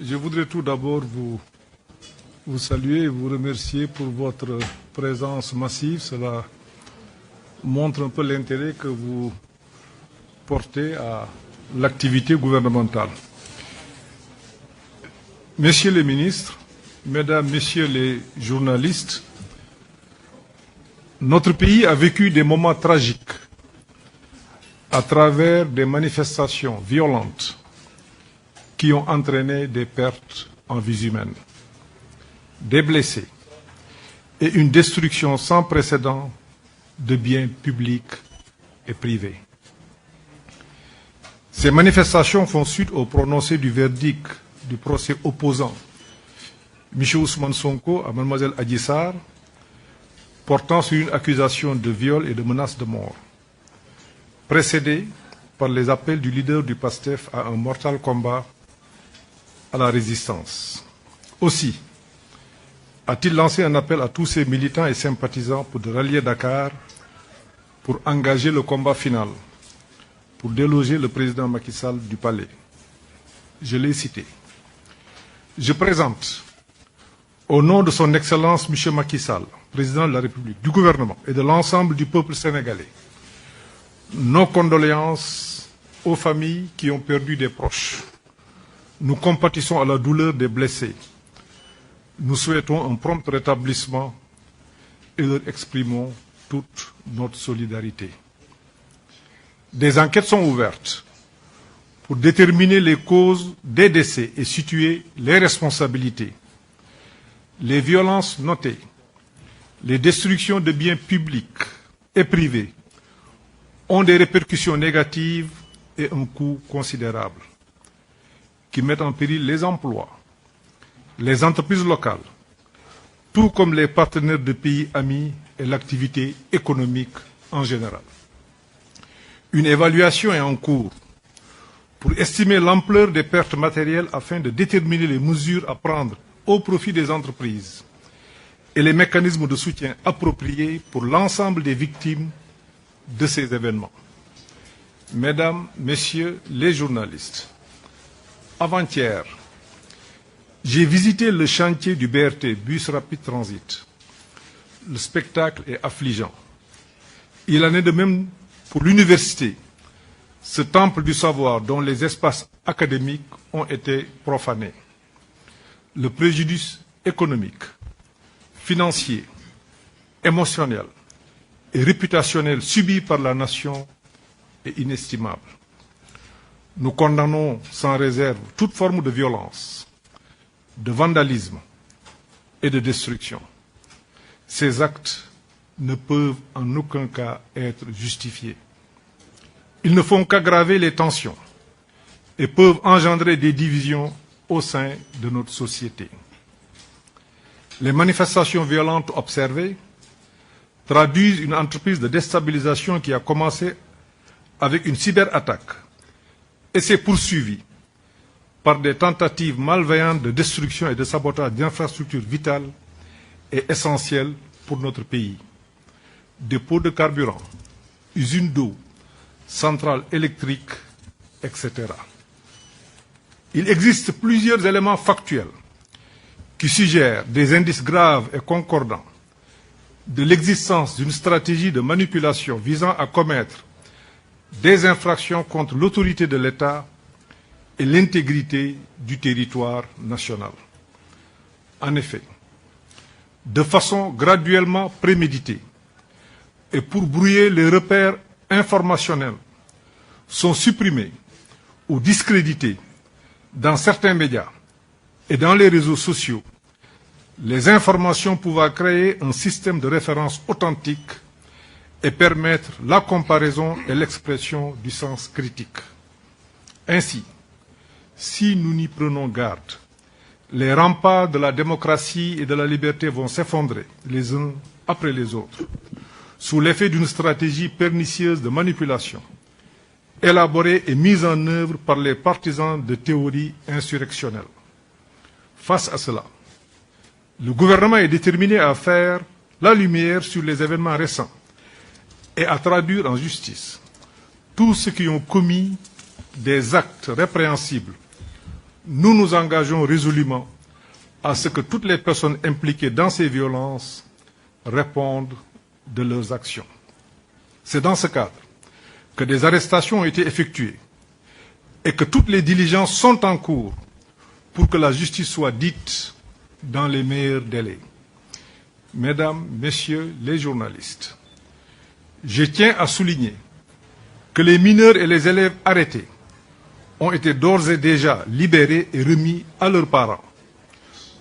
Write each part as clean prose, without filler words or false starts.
Je voudrais tout d'abord vous saluer et vous remercier pour votre présence massive. Cela montre un peu l'intérêt que vous portez à l'activité gouvernementale. Messieurs les ministres, Mesdames, Messieurs les journalistes, notre pays a vécu des moments tragiques à travers des manifestations violentes qui ont entraîné des pertes en vies humaines, des blessés et une destruction sans précédent de biens publics et privés. Ces manifestations font suite au prononcé du verdict du procès opposant M. Ousmane Sonko à Mlle Adji Sarr, portant sur une accusation de viol et de menace de mort, précédé par les appels du leader du PASTEF à un mortal combat à la résistance. Aussi, a-t-il lancé un appel à tous ses militants et sympathisants pour de rallier Dakar pour engager le combat final, pour déloger le président Macky Sall du palais. Je l'ai cité. Je présente, au nom de son Excellence M. Macky Sall, président de la République, du gouvernement et de l'ensemble du peuple sénégalais, nos condoléances aux familles qui ont perdu des proches. Nous compatissons à la douleur des blessés. Nous souhaitons un prompt rétablissement et leur exprimons toute notre solidarité. Des enquêtes sont ouvertes pour déterminer les causes des décès et situer les responsabilités. Les violences notées, les destructions de biens publics et privés ont des répercussions négatives et un coût considérable qui mettent en péril les emplois, les entreprises locales, tout comme les partenaires de pays amis et l'activité économique en général. Une évaluation est en cours pour estimer l'ampleur des pertes matérielles afin de déterminer les mesures à prendre au profit des entreprises et les mécanismes de soutien appropriés pour l'ensemble des victimes de ces événements. Mesdames, Messieurs les journalistes, avant-hier, j'ai visité le chantier du BRT, Bus Rapid Transit. Le spectacle est affligeant. Il en est de même pour l'université, ce temple du savoir dont les espaces académiques ont été profanés. Le préjudice économique, financier, émotionnel et réputationnel subi par la nation est inestimable. Nous condamnons sans réserve toute forme de violence, de vandalisme et de destruction. Ces actes ne peuvent en aucun cas être justifiés. Ils ne font qu'aggraver les tensions et peuvent engendrer des divisions au sein de notre société. Les manifestations violentes observées traduisent une entreprise de déstabilisation qui a commencé avec une cyberattaque et s'est poursuivie par des tentatives malveillantes de destruction et de sabotage d'infrastructures vitales et essentielles pour notre pays. Dépôts de carburant, usines d'eau, centrales électriques, etc. Il existe plusieurs éléments factuels qui suggèrent des indices graves et concordants de l'existence d'une stratégie de manipulation visant à commettre des infractions contre l'autorité de l'État et l'intégrité du territoire national. En effet, de façon graduellement préméditée et pour brouiller les repères informationnels, sont supprimés ou discrédités dans certains médias et dans les réseaux sociaux les informations pouvant créer un système de référence authentique et permettre la comparaison et l'expression du sens critique. Ainsi, si nous n'y prenons garde, les remparts de la démocratie et de la liberté vont s'effondrer les uns après les autres, sous l'effet d'une stratégie pernicieuse de manipulation, élaborée et mise en œuvre par les partisans de théories insurrectionnelles. Face à cela, le gouvernement est déterminé à faire la lumière sur les événements récents et à traduire en justice tous ceux qui ont commis des actes répréhensibles nous nous engageons résolument à ce que toutes les personnes impliquées dans ces violences répondent de leurs actions. C'est dans ce cadre que des arrestations ont été effectuées et que toutes les diligences sont en cours pour que la justice soit dite dans les meilleurs délais. Mesdames, Messieurs les journalistes, je tiens à souligner que les mineurs et les élèves arrêtés ont été d'ores et déjà libérés et remis à leurs parents.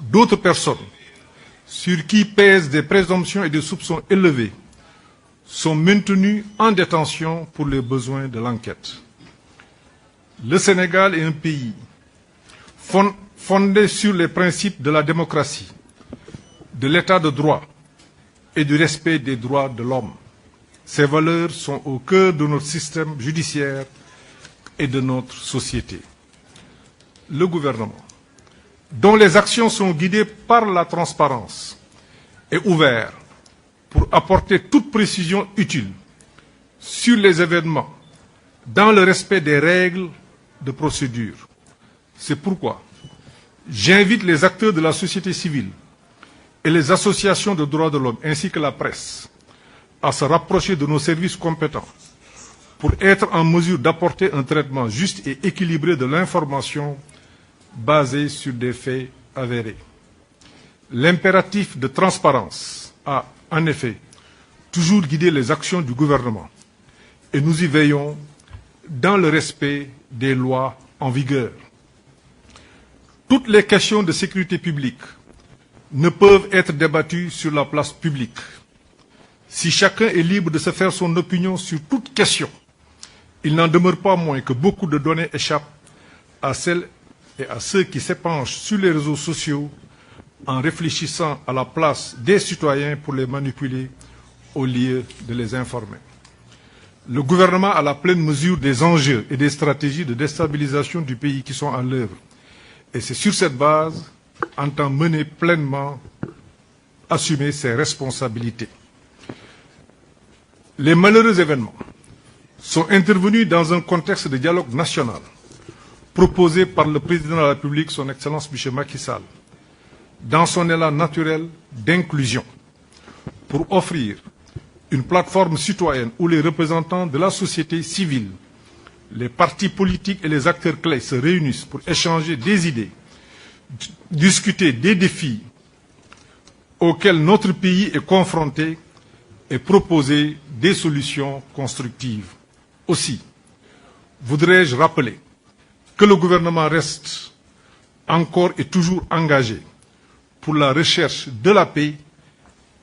D'autres personnes, sur qui pèsent des présomptions et des soupçons élevés, sont maintenues en détention pour les besoins de l'enquête. Le Sénégal est un pays fondé sur les principes de la démocratie, de l'état de droit et du respect des droits de l'homme. Ces valeurs sont au cœur de notre système judiciaire et de notre société. Le gouvernement, dont les actions sont guidées par la transparence, est ouvert pour apporter toute précision utile sur les événements dans le respect des règles de procédure. C'est pourquoi j'invite les acteurs de la société civile et les associations de droits de l'homme ainsi que la presse à se rapprocher de nos services compétents pour être en mesure d'apporter un traitement juste et équilibré de l'information basé sur des faits avérés. L'impératif de transparence a, en effet, toujours guidé les actions du gouvernement et nous y veillons dans le respect des lois en vigueur. Toutes les questions de sécurité publique ne peuvent être débattues sur la place publique. Si chacun est libre de se faire son opinion sur toute question, il n'en demeure pas moins que beaucoup de données échappent à celles et à ceux qui s'épanchent sur les réseaux sociaux en réfléchissant à la place des citoyens pour les manipuler au lieu de les informer. Le gouvernement a la pleine mesure des enjeux et des stratégies de déstabilisation du pays qui sont en œuvre. Et c'est sur cette base entend mener pleinement, assumer ses responsabilités. Les malheureux événements sont intervenus dans un contexte de dialogue national proposé par le président de la République, son Excellence M. Macky Sall, dans son élan naturel d'inclusion, pour offrir une plateforme citoyenne où les représentants de la société civile, les partis politiques et les acteurs clés se réunissent pour échanger des idées, discuter des défis auxquels notre pays est confronté et proposer des solutions constructives. Aussi, voudrais-je rappeler que le gouvernement reste encore et toujours engagé pour la recherche de la paix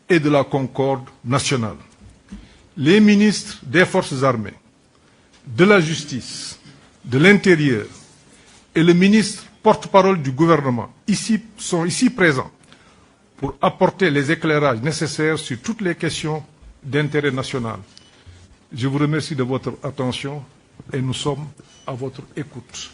et de la concorde nationale. Les ministres des Forces armées, de la Justice, de l'Intérieur et le ministre porte-parole du gouvernement sont ici présents pour apporter les éclairages nécessaires sur toutes les questions d'intérêt national. Je vous remercie de votre attention et nous sommes à votre écoute.